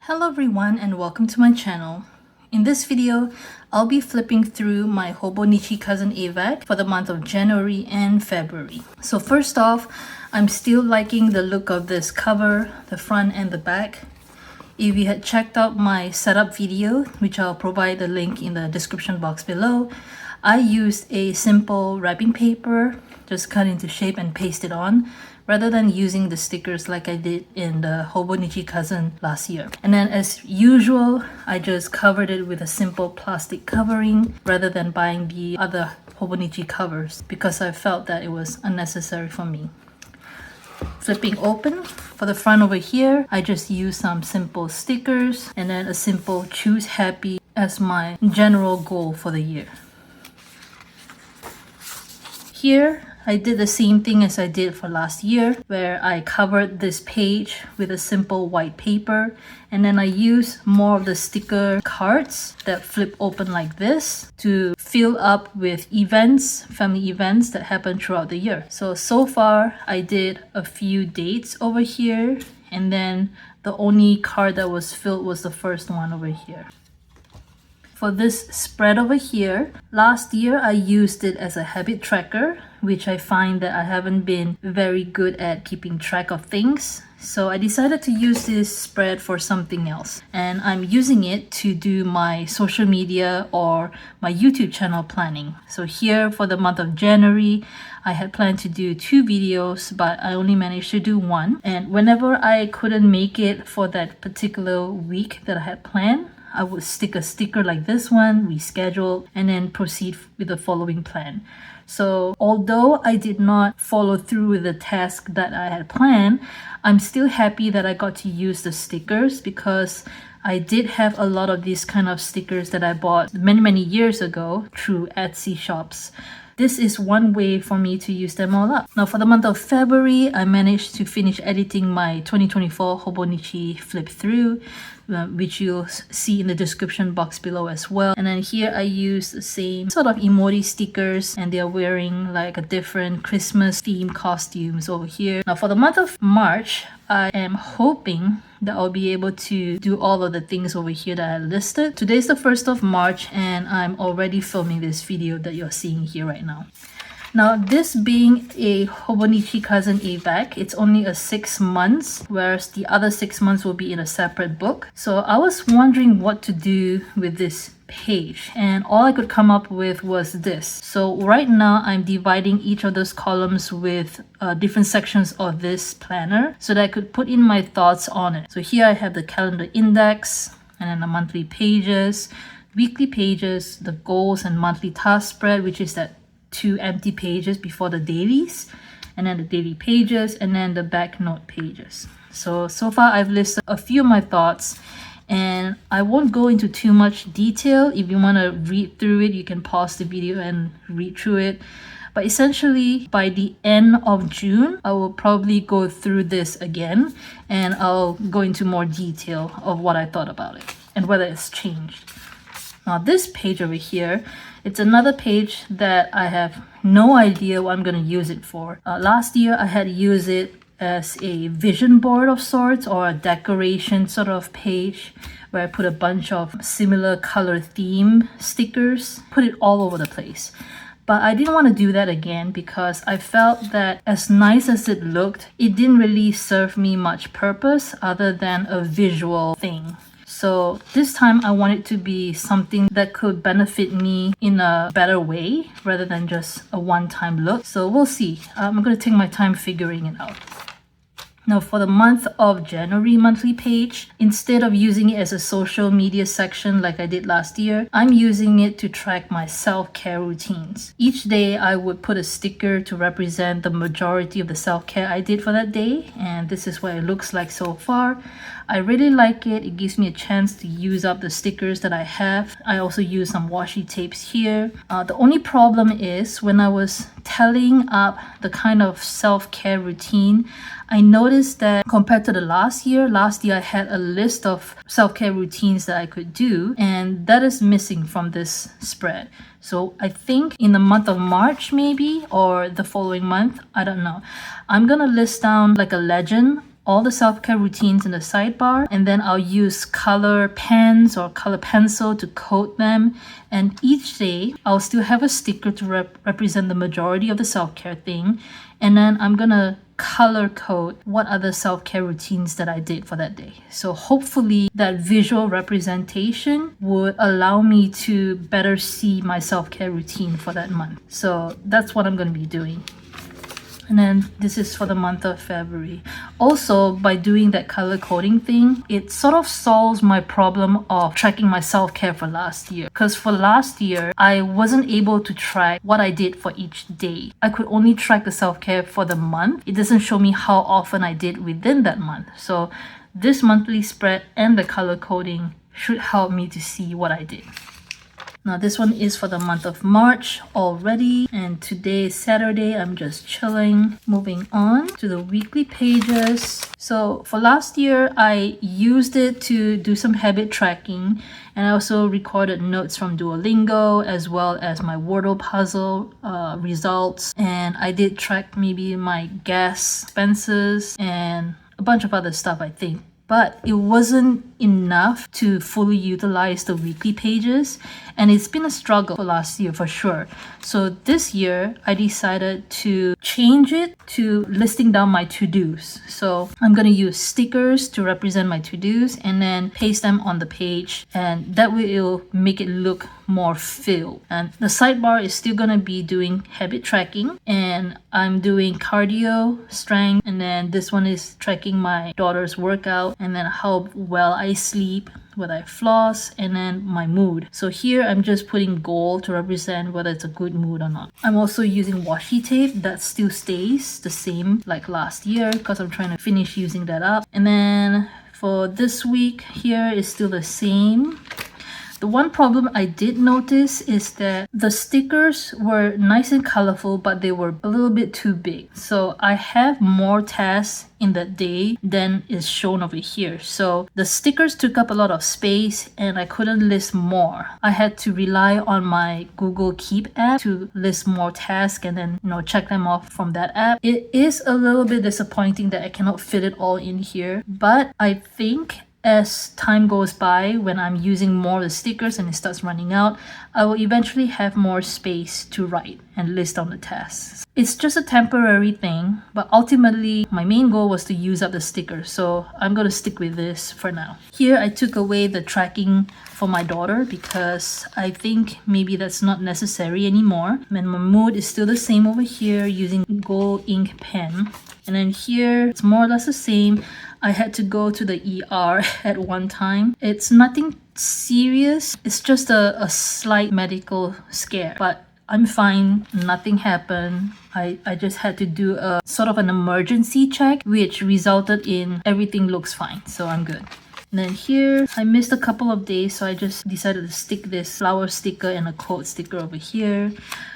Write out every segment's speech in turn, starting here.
Hello everyone and welcome to my channel. In this video, I'll be flipping through my Hobonichi Avec for the month of January and February. So first off, I'm still liking the look of this cover, the front and the back. If you had checked out my setup video, which I'll provide the link in the description box below, I used a simple wrapping paper, just cut into shape and paste it on, rather than using the stickers like I did in the Hobonichi last year. And then as usual, I just covered it with a simple plastic covering rather than buying the other Hobonichi covers because I felt that it was unnecessary for me. Flipping open, for the front over here, I just used some simple stickers and then a simple choose happy as my general goal for the year. Here, I did the same thing as I did for last year, where I covered this page with a simple white paper, and then I used more of the sticker cards that flip open like this to fill up with events, family events that happen throughout the year. So far, I did a few dates over here, and then the only card that was filled was the first one over here. For this spread over here, last year I used it as a habit tracker, which I find that I haven't been very good at keeping track of things. So I decided to use this spread for something else. And I'm using it to do my social media or my YouTube channel planning. So here for the month of January, I had planned to do 2 videos, but I only managed to do 1. And whenever I couldn't make it for that particular week that I had planned, I would stick a sticker like this one, reschedule, and then proceed with the following plan. So although I did not follow through with the task that I had planned, I'm still happy that I got to use the stickers because I did have a lot of these kind of stickers that I bought many years ago through Etsy shops. This is one way for me to use them all up. Now for the month of February, I managed to finish editing my 2024 Hobonichi flip through, which you'll see in the description box below as well. And then here I use the same sort of emoji stickers, and they're wearing like a different Christmas theme costumes over here. Now for the month of March, I am hoping that I'll be able to do all of the things over here that I listed. Today's the 1st of March and I'm already filming this video that you're seeing here right now. Now this being a Hobonichi Avec, it's only a 6 months, whereas the other 6 months will be in a separate book. So I was wondering what to do with this page, and all I could come up with was this. So right now I'm dividing each of those columns with different sections of this planner so that I could put in my thoughts on it. So here I have the calendar index, and then the monthly pages, weekly pages, the goals and monthly task spread, which is that 2 empty pages before the dailies, and then the daily pages, and then the back note pages. So far I've listed a few of my thoughts, and I won't go into too much detail. If you want to read through it, you can pause the video and read through it. But essentially, by the end of June, I will probably go through this again, and I'll go into more detail of what I thought about it and whether it's changed. Now this page over here, it's another page that I have no idea what I'm going to use it for. Last year I had used it as a vision board of sorts, or a decoration sort of page where I put a bunch of similar color theme stickers, put it all over the place. But I didn't want to do that again because I felt that as nice as it looked, it didn't really serve me much purpose other than a visual thing. So this time I want it to be something that could benefit me in a better way rather than just a one-time look. So we'll see. I'm going to take my time figuring it out. Now for the month of January monthly page, instead of using it as a social media section like I did last year, I'm using it to track my self-care routines. Each day I would put a sticker to represent the majority of the self-care I did for that day, and this is what it looks like so far. I really like it. It gives me a chance to use up the stickers that I have. I also use some washi tapes here. The only problem is when I was tallying up the kind of self-care routine, I noticed that compared to the last year I had a list of self-care routines that I could do, and that is missing from this spread. So I think in the month of March maybe, or the following month, I don't know, I'm gonna list down like a legend all the self-care routines in the sidebar, and then I'll use color pens or color pencil to code them. And each day I'll still have a sticker to represent the majority of the self-care thing, and then I'm gonna color code what other self-care routines that I did for that day. So hopefully that visual representation would allow me to better see my self-care routine for that month. So that's what I'm going to be doing. And then this is for the month of February. Also, by doing that color coding thing, it sort of solves my problem of tracking my self-care for last year. Because for last year, I wasn't able to track what I did for each day. I could only track the self-care for the month. It doesn't show me how often I did within that month. So this monthly spread and the color coding should help me to see what I did. Now this one is for the month of March already, and today is Saturday. I'm just chilling. Moving on to the weekly pages. So for last year, I used it to do some habit tracking, and I also recorded notes from Duolingo as well as my Wordle puzzle results. And I did track maybe my gas expenses and a bunch of other stuff, I think. But it wasn't enough to fully utilize the weekly pages, and it's been a struggle for last year for sure. So this year I decided to change it to listing down my to-dos. So I'm going to use stickers to represent my to-dos and then paste them on the page, and that way it'll make it look more filled. And the sidebar is still going to be doing habit tracking, and I'm doing cardio, strength, and then this one is tracking my daughter's workout, and then how well I sleep, whether I floss, and then my mood. So here I'm just putting gold to represent whether it's a good mood or not. I'm also using washi tape that still stays the same like last year because I'm trying to finish using that up. And then for this week here is still the same. The one problem I did notice is that the stickers were nice and colorful, but they were a little bit too big. So I have more tasks in that day than is shown over here. So the stickers took up a lot of space and I couldn't list more. I had to rely on my Google Keep app to list more tasks and then, check them off from that app. It is a little bit disappointing that I cannot fit it all in here, but I think as time goes by, when I'm using more of the stickers and it starts running out, I will eventually have more space to write and list down the tasks. It's just a temporary thing, but ultimately my main goal was to use up the stickers, so I'm going to stick with this for now. Here I took away the tracking for my daughter because I think maybe that's not necessary anymore. And my mood is still the same over here using gold ink pen. And then here it's more or less the same. I had to go to the ER at one time. It's nothing serious. It's just a slight medical scare, but I'm fine. Nothing happened. I just had to do a sort of an emergency check, which resulted in everything looks fine. So I'm good. And then here, I missed a couple of days, so I just decided to stick this flower sticker and a quote sticker over here.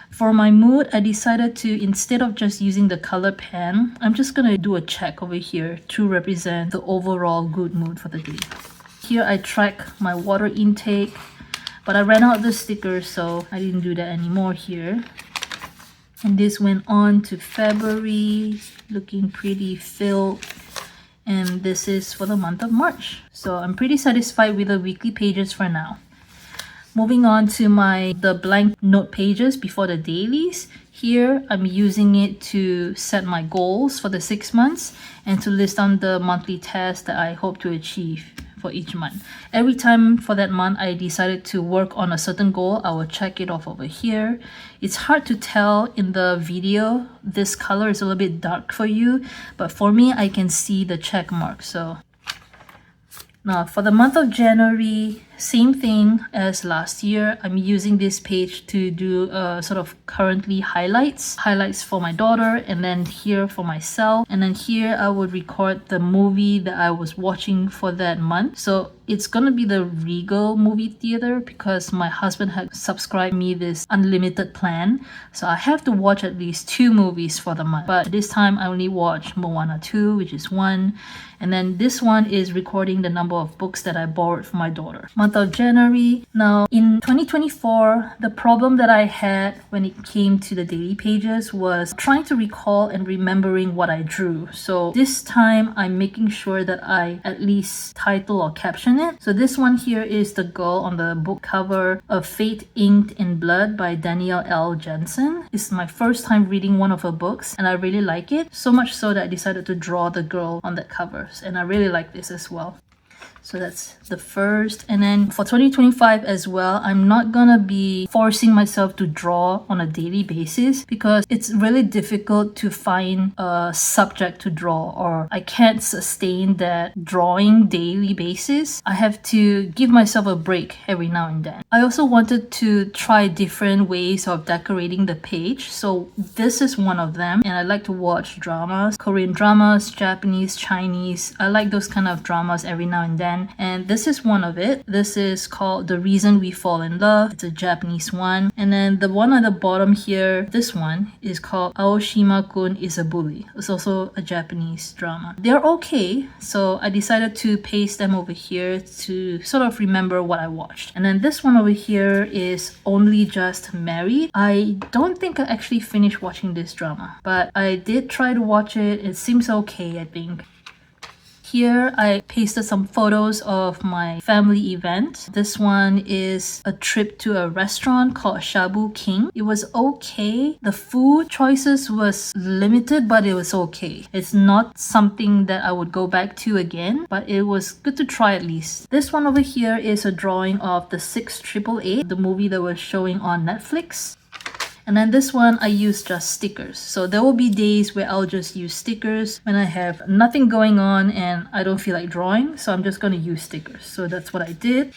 For my mood, I decided to, instead of just using the color pen, I'm just going to do a check over here to represent the overall good mood for the day. Here I track my water intake, but I ran out of the stickers, so I didn't do that anymore here. And this went on to February, looking pretty filled. And this is for the month of March. So I'm pretty satisfied with the weekly pages for now. Moving on to the blank note pages before the dailies. Here, I'm using it to set my goals for the 6 months and to list down the monthly tasks that I hope to achieve for each month. Every time for that month I decided to work on a certain goal, I will check it off over here. It's hard to tell in the video. This color is a little bit dark for you, but for me, I can see the check mark. So now for the month of January, same thing as last year. I'm using this page to do sort of currently highlights for my daughter, and then here for myself, and then here I would record the movie that I was watching for that month. So it's gonna be the Regal movie theater because my husband had subscribed me this unlimited plan, so I have to watch at least 2 movies for the month. But this time I only watched Moana 2, which is 1, and then this one is recording the number of books that I borrowed for my daughter. Month month of January. Now in 2024, the problem that I had when it came to the daily pages was trying to recall and remembering what I drew. So this time I'm making sure that I at least title or caption it. So this one here is the girl on the book cover of Fate Inked in Blood by Danielle L. Jensen. It's my first time reading one of her books and I really like it. So much so that I decided to draw the girl on that cover, and I really like this as well. So that's the first. And then for 2025 as well, I'm not gonna be forcing myself to draw on a daily basis because it's really difficult to find a subject to draw, or I can't sustain that drawing daily basis. I have to give myself a break every now and then. I also wanted to try different ways of decorating the page. So this is one of them, and I like to watch dramas, Korean dramas, Japanese, Chinese. I like those kind of dramas every now and then. And this is one of it. This is called The Reason We Fall in Love. It's a Japanese one. And then the one at the bottom here, this one is called Aoshima-kun is a Bully. It's also a Japanese drama. They're okay, so I decided to paste them over here to sort of remember what I watched. And then this one over here is Only Just Married. I don't think I actually finished watching this drama, but I did try to watch it. It seems okay, I think. Here I pasted some photos of my family event. This one is a trip to a restaurant called Shabu King. It was okay. The food choices was limited, but it was okay. It's not something that I would go back to again, but it was good to try at least. This one over here is a drawing of the 6888, the movie that was showing on Netflix. And then this one, I use just stickers. So there will be days where I'll just use stickers when I have nothing going on and I don't feel like drawing. So I'm just going to use stickers. So that's what I did.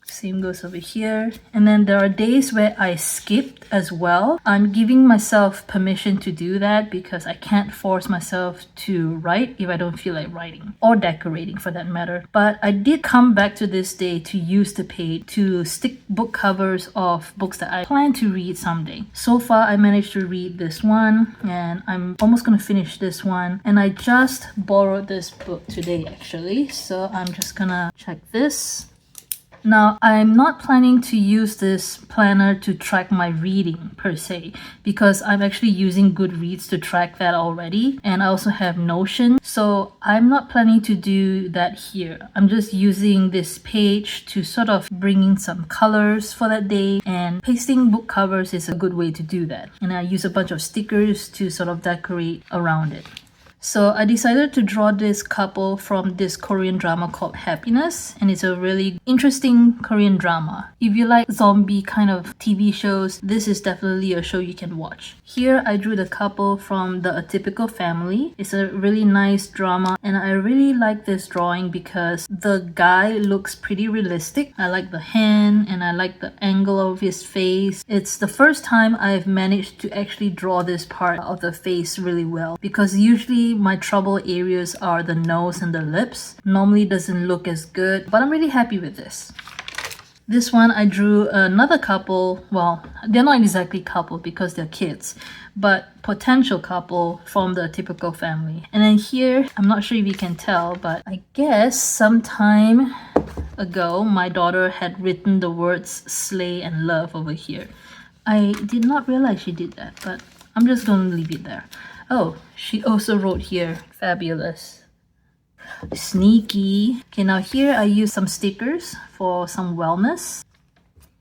Same goes over here. And then there are days where I skipped as well. I'm giving myself permission to do that because I can't force myself to write if I don't feel like writing, or decorating for that matter. But I did come back to this day to use the page to stick book covers of books that I plan to read someday. So far I managed to read this one and I'm almost gonna finish this one. And I just borrowed this book today actually, so I'm just gonna check this. Now, I'm not planning to use this planner to track my reading per se, because I'm actually using Goodreads to track that already, and I also have Notion, so I'm not planning to do that here. I'm just using this page to sort of bring in some colors for that day, and pasting book covers is a good way to do that. And I use a bunch of stickers to sort of decorate around it. So I decided to draw this couple from this Korean drama called Happiness, and it's a really interesting Korean drama. If you like zombie kind of TV shows, this is definitely a show you can watch. Here I drew the couple from The Atypical Family. It's a really nice drama and I really like this drawing because the guy looks pretty realistic. I like the hand and I like the angle of his face. It's the first time I've managed to actually draw this part of the face really well, because usually my trouble areas are the nose and the lips. Normally doesn't look as good, but I'm really happy with this. This one I drew another couple. Well, they're not exactly couple because they're kids, but potential couple from The Typical Family. And then here, I'm not sure if you can tell, but I guess sometime ago my daughter had written the words slay and love over here. I did not realize she did that, but I'm just going to leave it there. Oh, she also wrote here, fabulous. Sneaky. Okay, now here I use some stickers for some wellness.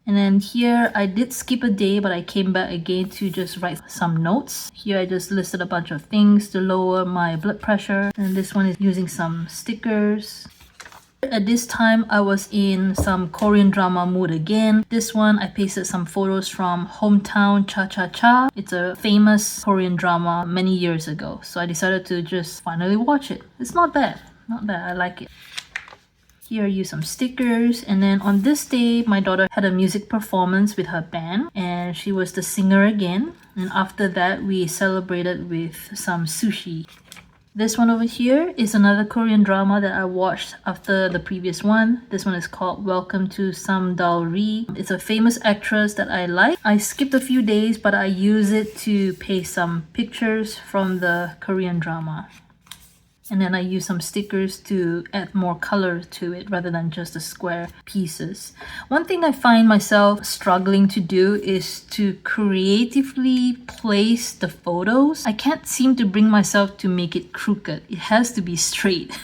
And then here I did skip a day, but I came back again to just write some notes. Here I just listed a bunch of things to lower my blood pressure. And this one is using some stickers. At this time, I was in some Korean drama mood again. This one, I pasted some photos from Hometown Cha-Cha-Cha. It's a famous Korean drama many years ago. So I decided to just finally watch it. It's not bad. Not bad. I like it. Here I use some stickers. And then on this day, my daughter had a music performance with her band. And she was the singer again. And after that, we celebrated with some sushi. This one over here is another Korean drama that I watched after the previous one. This one is called Welcome to Samdalri. It's a famous actress that I like. I skipped a few days, but I use it to paste some pictures from the Korean drama. And then I use some stickers to add more color to it rather than just the square pieces. One thing I find myself struggling to do is to creatively place the photos. I can't seem to bring myself to make it crooked. It has to be straight.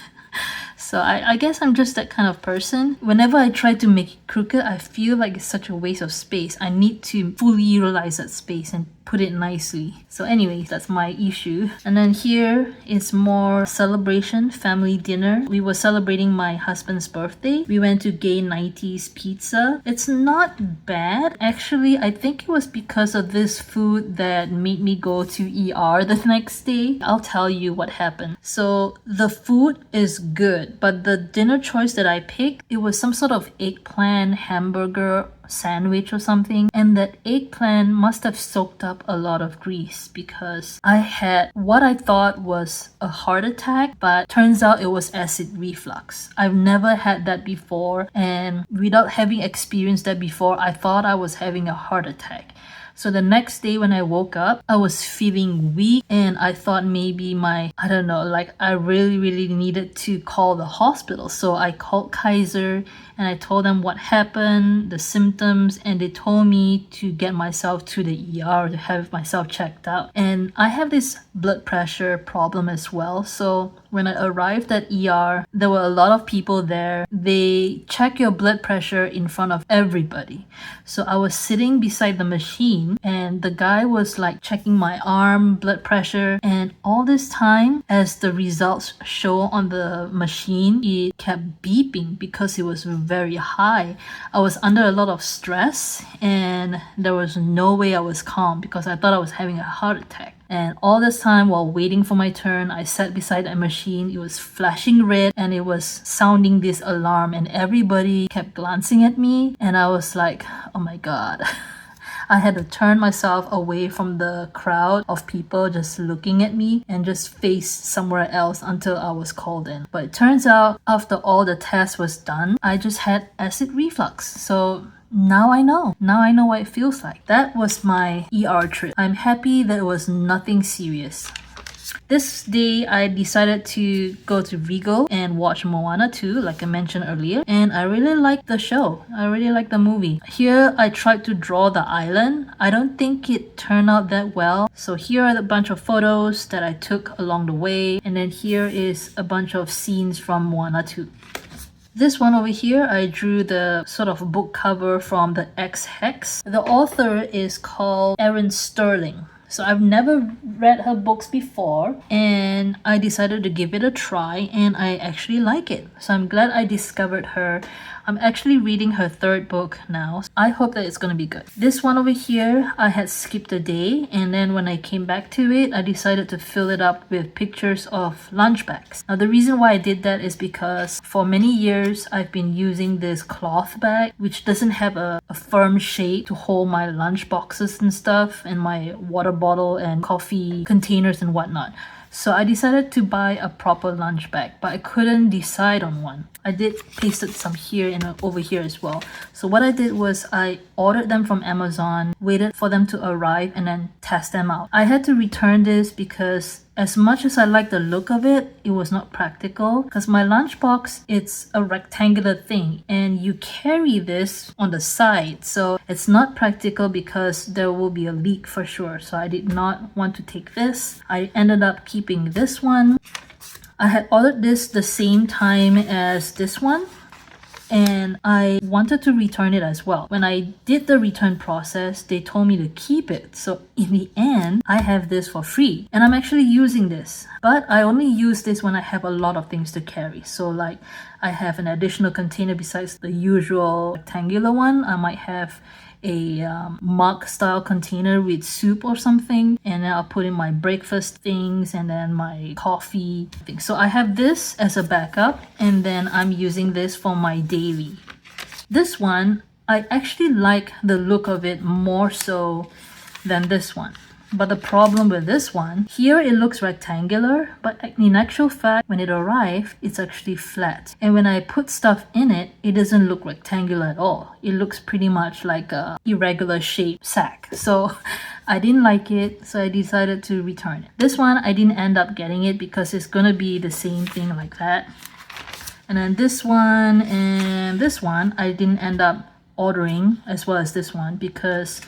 So I guess I'm just that kind of person. Whenever I try to make it crooked, I feel like it's such a waste of space. I need to fully utilize that space and put it nicely. So anyways, that's my issue. And then here is more celebration, family dinner. We were celebrating my husband's birthday. We went to Gay 90s Pizza. It's not bad. Actually, I think it was because of this food that made me go to ER the next day. I'll tell you what happened. So the food is good, but the dinner choice that I picked, it was some sort of eggplant hamburger sandwich or something, and that eggplant must have soaked up a lot of grease because I had what I thought was a heart attack, but turns out it was acid reflux. I've never had that before, and without having experienced that before, I thought I was having a heart attack. So the next day when I woke up, I was feeling weak and I thought maybe I really needed to call the hospital. So I called Kaiser and I told them what happened, the symptoms, and they told me to get myself to the ER to have myself checked out. And I have this blood pressure problem as well. So when I arrived at ER, there were a lot of people there. They check your blood pressure in front of everybody. So I was sitting beside the machine and the guy was like checking my arm, blood pressure, and all this time as the results show on the machine, it kept beeping because it was very high. I was under a lot of stress and there was no way I was calm because I thought I was having a heart attack. And all this time while waiting for my turn, I sat beside a machine. It was flashing red and it was sounding this alarm and everybody kept glancing at me and I was like, oh my god. I had to turn myself away from the crowd of people just looking at me and just face somewhere else until I was called in. But it turns out after all the tests was done, I just had acid reflux. So now I know. Now I know what it feels like. That was my ER trip. I'm happy that it was nothing serious. This day, I decided to go to Vigo and watch Moana 2, like I mentioned earlier. And I really liked the show. I really liked the movie. Here, I tried to draw the island. I don't think it turned out that well. So here are a bunch of photos that I took along the way. And then here is a bunch of scenes from Moana 2. This one over here, I drew the sort of book cover from the X-Hex. The author is called Erin Sterling. So I've never read her books before and I decided to give it a try and I actually like it. So I'm glad I discovered her. I'm actually reading her third book now. I hope that it's gonna be good. This one over here, I had skipped a day and then when I came back to it, I decided to fill it up with pictures of lunch bags. Now the reason why I did that is because for many years, I've been using this cloth bag which doesn't have a firm shape to hold my lunch boxes and stuff and my water bottle and coffee containers and whatnot. So I decided to buy a proper lunch bag, but I couldn't decide on one. I did pasted some here and over here as well. So what I did was I ordered them from Amazon, waited for them to arrive and then test them out. I had to return this because as much as I like the look of it, it was not practical because my lunchbox, it's a rectangular thing and you carry this on the side. So it's not practical because there will be a leak for sure. So I did not want to take this. I ended up keeping this one. I had ordered this the same time as this one and I wanted to return it as well. When I did the return process, they told me to keep it. So in the end, I have this for free and I'm actually using this. But I only use this when I have a lot of things to carry. So like I have an additional container besides the usual rectangular one. I might have a mug style container with soup or something and then I'll put in my breakfast things and then my coffee things. So I have this as a backup and then I'm using this for my daily. This one, I actually like the look of it more so than this one. But the problem with this one, here it looks rectangular, but in actual fact, when it arrived, it's actually flat. And when I put stuff in it, it doesn't look rectangular at all. It looks pretty much like a irregular shaped sack. So I didn't like it, so I decided to return it. This one, I didn't end up getting it because it's gonna be the same thing like that. And then this one and this one, I didn't end up ordering, as well as this one, because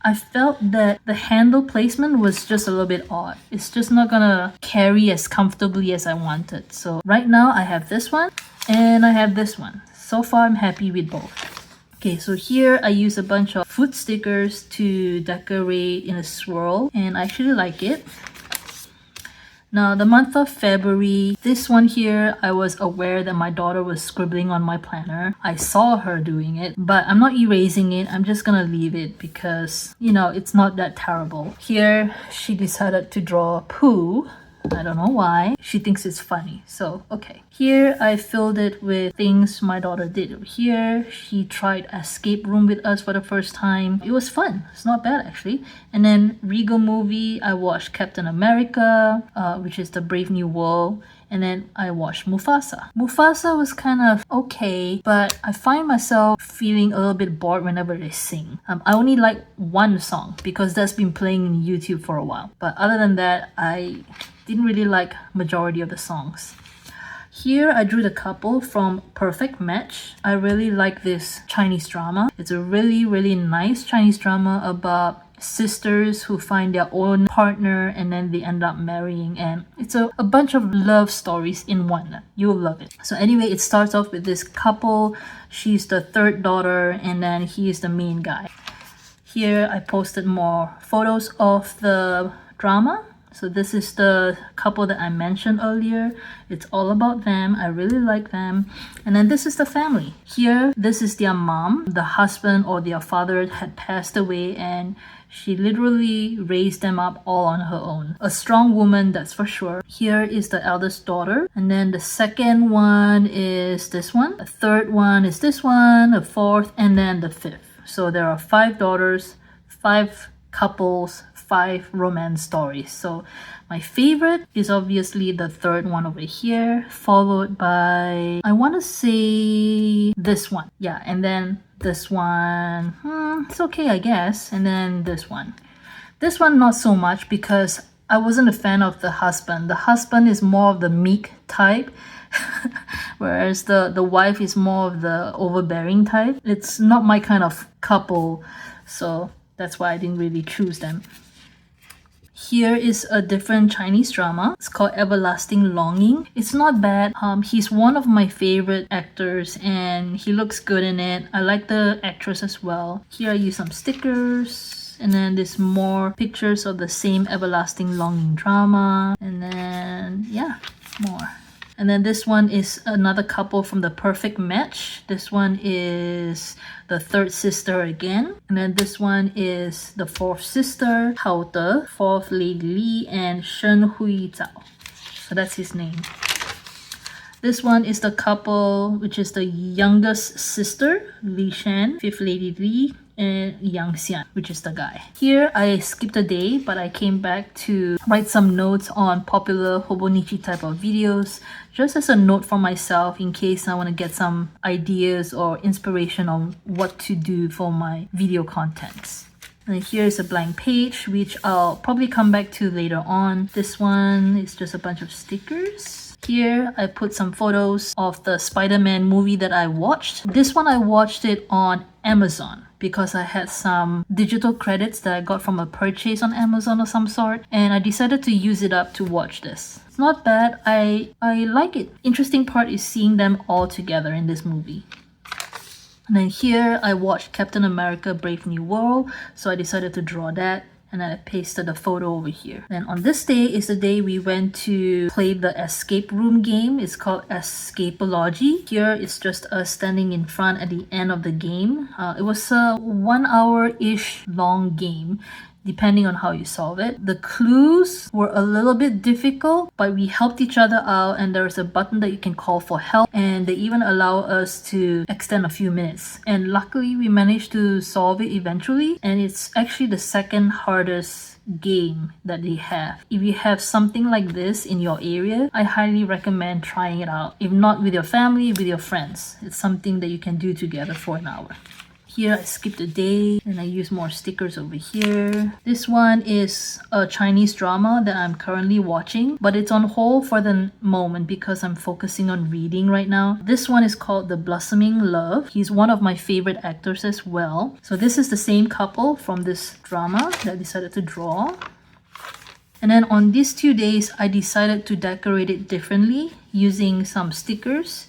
I felt that the handle placement was just a little bit odd. It's just not gonna carry as comfortably as I wanted. So right now I have this one and I have this one. So far I'm happy with both. Okay, so here I use a bunch of food stickers to decorate in a swirl, and I actually like it. Now, the month of February, this one here, I was aware that my daughter was scribbling on my planner. I saw her doing it, but I'm not erasing it. I'm just gonna leave it because, you know, it's not that terrible. Here, she decided to draw a poo. I don't know why. She thinks it's funny. So, okay. Here, I filled it with things my daughter did. Over here, she tried escape room with us for the first time. It was fun. It's not bad, actually. And then Regal movie, I watched Captain America, which is the Brave New World. And then I watched Mufasa. Mufasa was kind of okay, but I find myself feeling a little bit bored whenever they sing. I only like one song because that's been playing in YouTube for a while. But other than that, I didn't really like majority of the songs. Here I drew the couple from Perfect Match. I really like this Chinese drama. It's a really nice Chinese drama about sisters who find their own partner and then they end up marrying, and it's a bunch of love stories in one. You'll love it. So anyway, it starts off with this couple. She's the third daughter and then he is the main guy. Here I posted more photos of the drama. So this is the couple that I mentioned earlier. It's all about them. I really like them. And then this is the family. Here, this is their mom. The husband or their father had passed away and she literally raised them up all on her own. A strong woman, that's for sure. Here is the eldest daughter. And then the second one is this one. The third one is this one. The fourth, and then the fifth. So there are 5 daughters, 5 couples, 5 romance stories. So my favorite is obviously the third one over here, followed by, I want to say this one. Yeah, and then this one, it's okay, I guess. And then this one. This one, not so much because I wasn't a fan of the husband. The husband is more of the meek type, whereas the wife is more of the overbearing type. It's not my kind of couple, so that's why I didn't really choose them. Here is a different Chinese drama. It's called Everlasting Longing. It's not bad. He's one of my favorite actors and he looks good in it. I like the actress as well. Here I use some stickers. And then there's more pictures of the same Everlasting Longing drama. And then, yeah, more. And then this one is another couple from the Perfect Match. This one is the third sister again. And then this one is the fourth sister, Hao De, fourth Lady Li, and Shen Hui Zhao. So that's his name. This one is the couple, which is the youngest sister, Li Shan, fifth Lady Li, and Yang Xian, which is the guy. Here I skipped a day, but I came back to write some notes on popular Hobonichi type of videos, just as a note for myself in case I want to get some ideas or inspiration on what to do for my video contents. And here is a blank page, which I'll probably come back to later on. This one is just a bunch of stickers. Here, I put some photos of the Spider-Man movie that I watched. This one, I watched it on Amazon because I had some digital credits that I got from a purchase on Amazon of some sort, and I decided to use it up to watch this. It's not bad. I like it. Interesting part is seeing them all together in this movie. And then here, I watched Captain America Brave New World, so I decided to draw that. And then I pasted the photo over here. Then on this day is the day we went to play the escape room game. It's called Escapology. Here it's just us standing in front at the end of the game. It was a 1 hour-ish long game, depending on how you solve it. The clues were a little bit difficult, but we helped each other out, and there's a button that you can call for help, and they even allow us to extend a few minutes. And luckily we managed to solve it eventually, and it's actually the second hardest game that they have. If you have something like this in your area, I highly recommend trying it out. If not with your family, with your friends. It's something that you can do together for an hour. here I skipped a day and I use more stickers over here. This one is a Chinese drama that I'm currently watching, but it's on hold for the moment because I'm focusing on reading right now. This one is called The Blossoming Love. He's one of my favorite actors as well. So this is the same couple from this drama that I decided to draw. And then on these 2 days, I decided to decorate it differently using some stickers.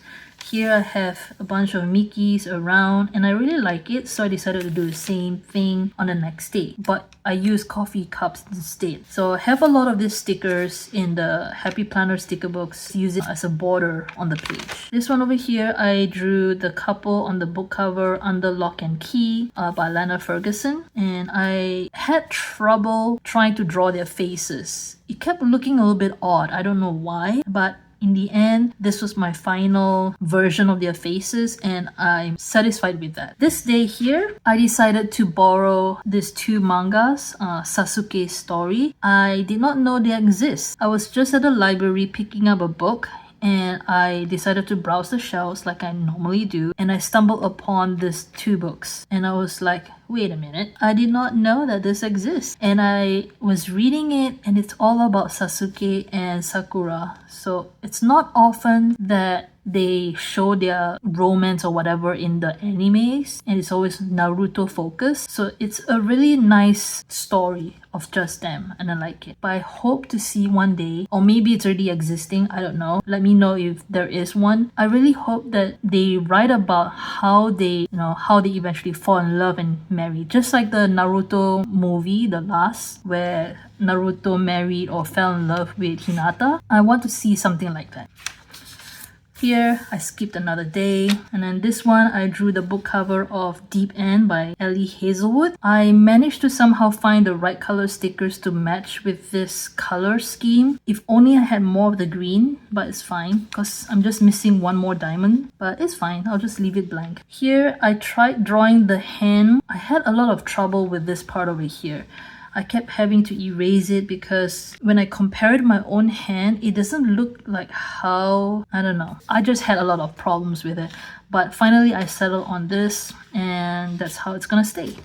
Here I have a bunch of Mickeys around and I really like it, so I decided to do the same thing on the next day. But I use coffee cups instead. So I have a lot of these stickers in the Happy Planner sticker books, use it as a border on the page. This one over here, I drew the couple on the book cover Under Lock and Key by Lana Ferguson. And I had trouble trying to draw their faces. It kept looking a little bit odd. I don't know why, but in the end, this was my final version of their faces and I'm satisfied with that. This day here, I decided to borrow these 2 mangas, Sasuke's Story. I did not know they exist. I was just at the library picking up a book and I decided to browse the shelves like I normally do, and I stumbled upon these 2 books and I was like, wait a minute, I did not know that this exists. And I was reading it and it's all about Sasuke and Sakura. So it's not often that they show their romance or whatever in the animes, and it's always Naruto focused. So it's a really nice story of just them and I like it. But I hope to see one day, or maybe it's already existing, I don't know. Let me know if there is one. I really hope that they write about how they, how they eventually fall in love and marry. Just like the Naruto movie, The Last, where Naruto married or fell in love with Hinata. I want to see something like that. Here, I skipped another day. And then this one, I drew the book cover of Deep End by Ellie Hazelwood. I managed to somehow find the right color stickers to match with this color scheme. If only I had more of the green, but it's fine because I'm just missing one more diamond. But it's fine, I'll just leave it blank. Here, I tried drawing the hand. I had a lot of trouble with this part over here. I kept having to erase it because when I compared my own hand, it doesn't look like how, I don't know. I just had a lot of problems with it. But finally I settled on this and that's how it's gonna stay.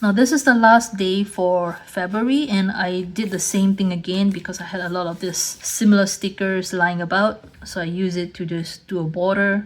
Now this is the last day for February and I did the same thing again because I had a lot of this similar stickers lying about. So I use it to just do a border.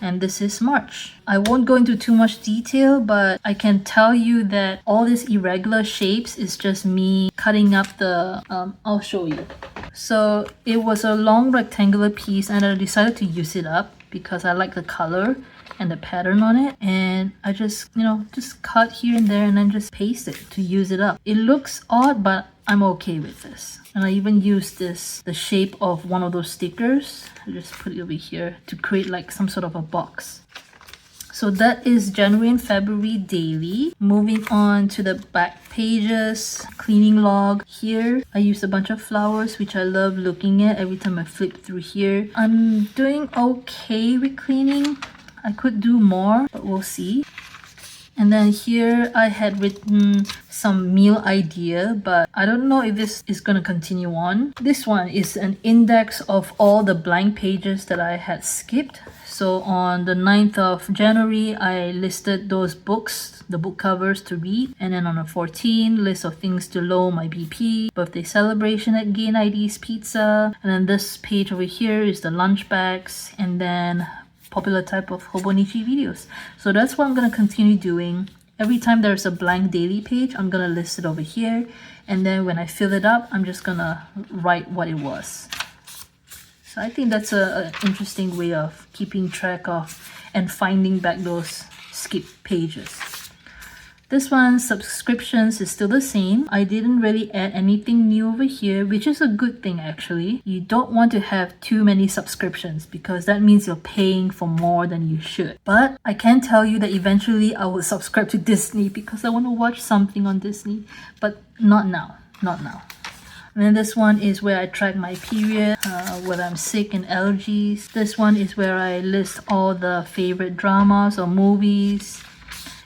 And this is March. I won't go into too much detail, but I can tell you that all these irregular shapes is just me cutting up the, I'll show you. So it was a long rectangular piece and I decided to use it up because I like the color and the pattern on it. And I just, just cut here and there and then just paste it to use it up. It looks odd, but I'm okay with this. And I even used the shape of one of those stickers. I just put it over here to create like some sort of a box. So that is January and February daily. Moving on to the back pages, cleaning log. Here, I used a bunch of flowers, which I love looking at every time I flip through here. I'm doing okay with cleaning. I could do more, but we'll see. And then here I had written some meal idea, but I don't know if this is going to continue on. This one is an index of all the blank pages that I had skipped. So on the 9th of January, I listed those books, the book covers to read. And then on the 14th, list of things to low my BP, birthday celebration at Gain ID's Pizza. And then this page over here is the lunch bags. And then popular type of Hobonichi videos. So that's what I'm going to continue doing. Every time there's a blank daily page, I'm going to list it over here. And then when I fill it up, I'm just going to write what it was. So I think that's an interesting way of keeping track of and finding back those skipped pages. This one, subscriptions, is still the same. I didn't really add anything new over here, which is a good thing actually. You don't want to have too many subscriptions because that means you're paying for more than you should. But I can tell you that eventually I will subscribe to Disney because I want to watch something on Disney. But not now, not now. And then this one is where I track my period, whether I'm sick and allergies. This one is where I list all the favorite dramas or movies.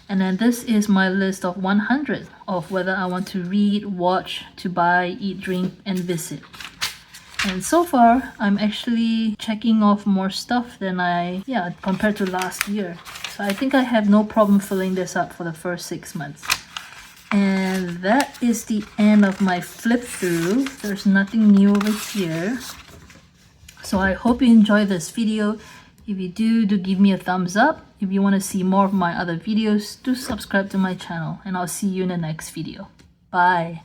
And then this is my list of 100 of whether I want to read, watch, to buy, eat, drink, and visit. And so far, I'm actually checking off more stuff than compared to last year. So I think I have no problem filling this up for the first 6 months. And that is the end of my flip through. There's nothing new over here. So I hope you enjoyed this video. If you do give me a thumbs up. If you want to see more of my other videos, do subscribe to my channel, and I'll see you in the next video. Bye.